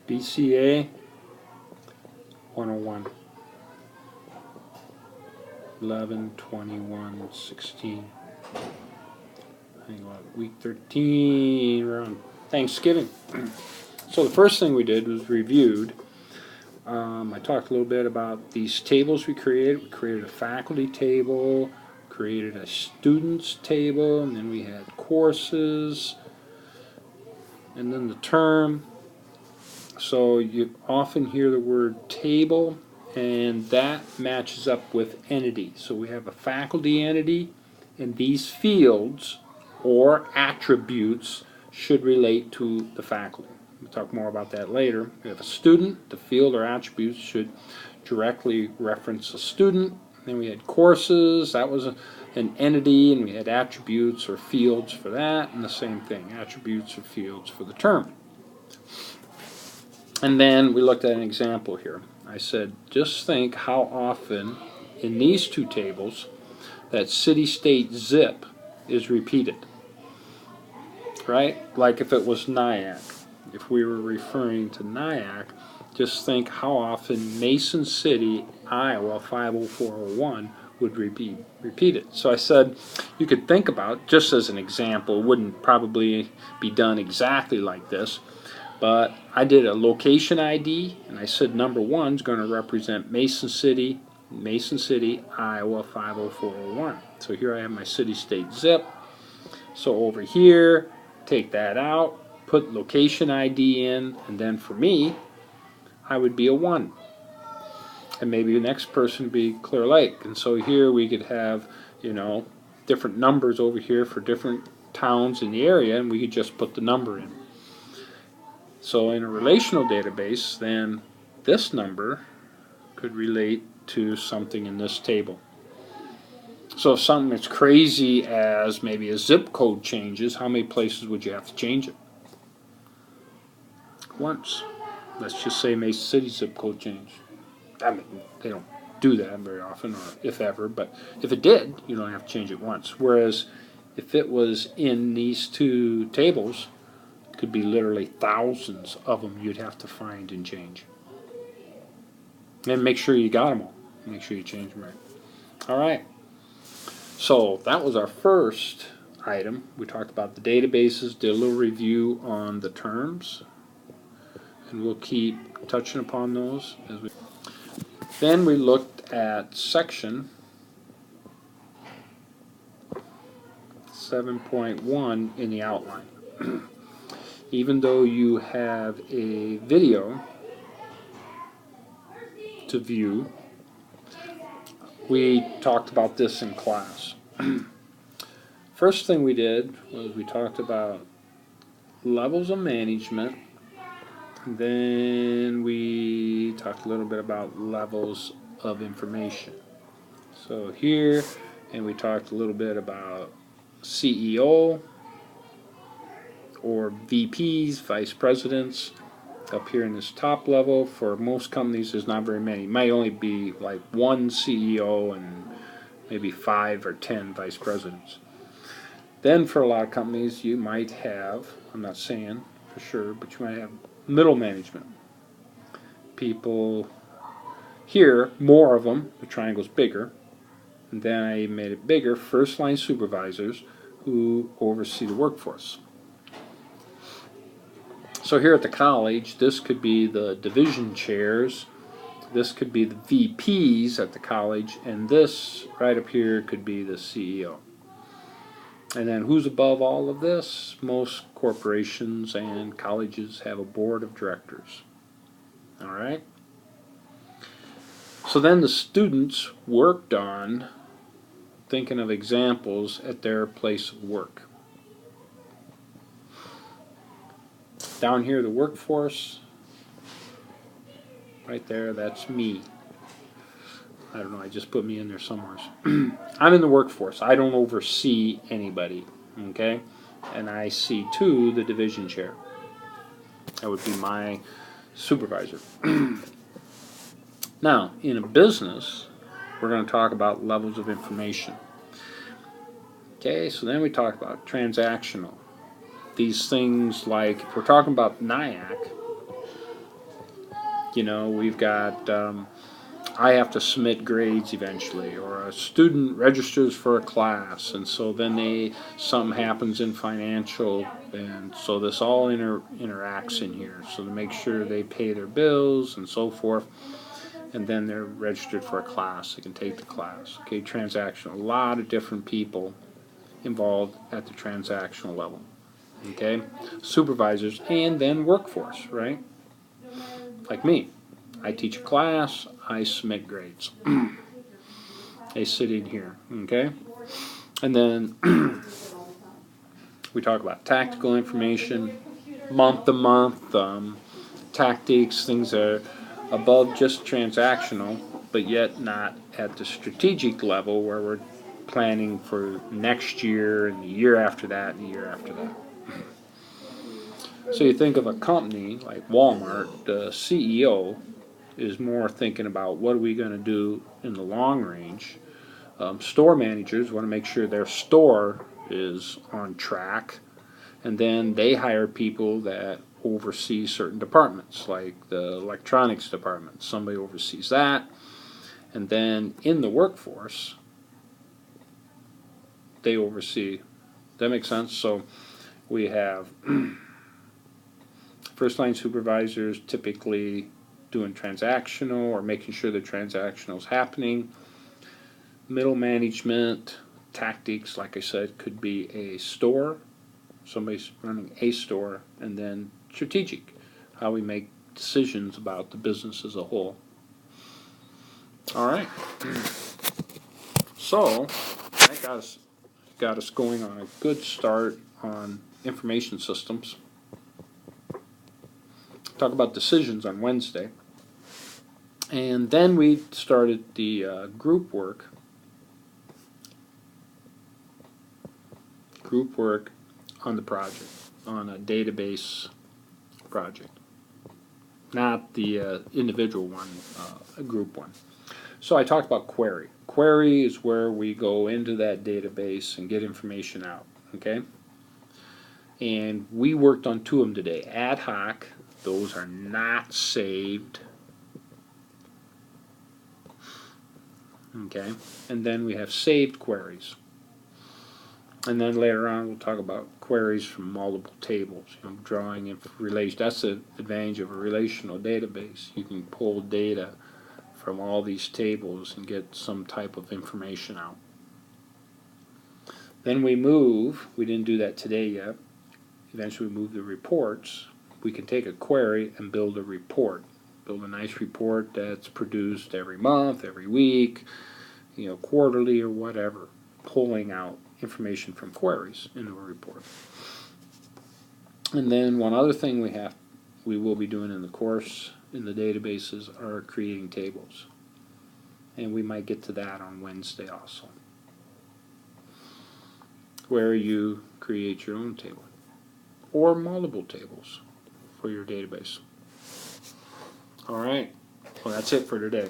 BCA 101. 11, 21, 16. Hang on, week 13, around Thanksgiving. So the first thing we did was reviewed. I talked a little bit about these tables we created. We created a faculty table, created a students table, and then we had courses, and then the term. So you often hear the word table, and that matches up with entity. So we have a faculty entity, and these fields or attributes should relate to the faculty. We'll talk more about that later. We have a student, the field or attributes should directly reference a student. Then we had courses, that was an entity, and we had attributes or fields for that, and the same thing, attributes or fields for the term. And then we looked at an example here. I said, just think how often in these two tables that city-state zip is repeated. Right? Like if it was NIACC. If we were referring to NIACC, just think how often Mason City, Iowa 50401 would repeat it. So I said you could think about, just as an example, it wouldn't probably be done exactly like this, but I did a location ID, and I said number 1 is going to represent Mason City, Iowa 50401. So here I have my city-state zip. So over here, take that out, put location ID in, and then for me, I would be a 1. And maybe the next person would be Clear Lake. And so here we could have, you know, different numbers over here for different towns in the area, and we could just put the number in. So in a relational database, then this number could relate to something in this table. So if something as crazy as maybe a zip code changes, how many places would you have to change it? Once. Let's just say Mason City zip code changed. I mean, they don't do that very often, or if ever, but if it did, you don't have to change it once. Whereas if it was in these two tables, it could be literally thousands of them you'd have to find and change. And make sure you got them all. Make sure you change them right. All right. So that was our first item. We talked about the databases, did a little review on the terms, and we'll keep touching upon those as we. Then we looked at section 7.1 in the outline. Even though you have a video to view, we talked about this in class. First thing we did was we talked about levels of management. Then we talked a little bit about levels of information. So here, and we talked a little bit about CEO or VPs, vice presidents. Up here in this top level, for most companies there's not very many. It might only be like 1 CEO and maybe 5 or 10 vice presidents. Then for a lot of companies you might have, I'm not saying for sure, but you might have middle management. People here, more of them, the triangle's bigger, and then I made it bigger, first line supervisors who oversee the workforce. So here at the college, this could be the division chairs, this could be the VPs at the college, and this right up here could be the CEO. And then who's above all of this? Most corporations and colleges have a board of directors. Alright? So then the students worked on thinking of examples at their place of work. Down here, the workforce, right there, that's me. I don't know, I just put me in there somewhere. I'm in the workforce. I don't oversee anybody, okay? And I see too the division chair. That would be my supervisor. Now, in a business, we're going to talk about levels of information. Okay, so then we talk about transactional. These things like, if we're talking about NIACC, You know, we've got, I have to submit grades eventually, or a student registers for a class, and so then something happens in financial, and so this all interacts in here, so to make sure they pay their bills and so forth, and then they're registered for a class, they can take the class. Okay, transactional, a lot of different people involved at the transactional level. Okay, supervisors, and then workforce, right? Like me, I teach a class, I submit grades. They sit in here, okay? And then we talk about tactical information, month to month, tactics, things that are above just transactional, but yet not at the strategic level where we're planning for next year and the year after that and the year after that. So you think of a company like Walmart, the CEO is more thinking about what are we going to do in the long range. Store managers want to make sure their store is on track, and then they hire people that oversee certain departments, like the electronics department. Somebody oversees that, and then in the workforce, they oversee. Does that make sense? So we have first line supervisors typically doing transactional or making sure the transactional is happening. Middle management, tactics, like I said, could be a store, somebody's running a store, and then strategic, how we make decisions about the business as a whole. All right. So that got us going on a good start on information systems. Talk about decisions on Wednesday. And then we started the group work on the project, on a database project. Not the individual one, a group one. So I talked about query. Query is where we go into that database and get information out, okay? And we worked on two of them today. Ad hoc, those are not saved. Okay, and then we have saved queries. And then later on we'll talk about queries from multiple tables, you know, drawing in relation. That's the advantage of a relational database. You can pull data from all these tables and get some type of information out. Then we didn't do that today yet, eventually we move the reports. We can take a query and build a report. Build a nice report that's produced every month, every week, you know, quarterly or whatever, pulling out information from queries into a report. And then one other thing we will be doing in the course in the databases are creating tables. And we might get to that on Wednesday also, where you create your own table or multiple tables for your database. All right, well that's it for today.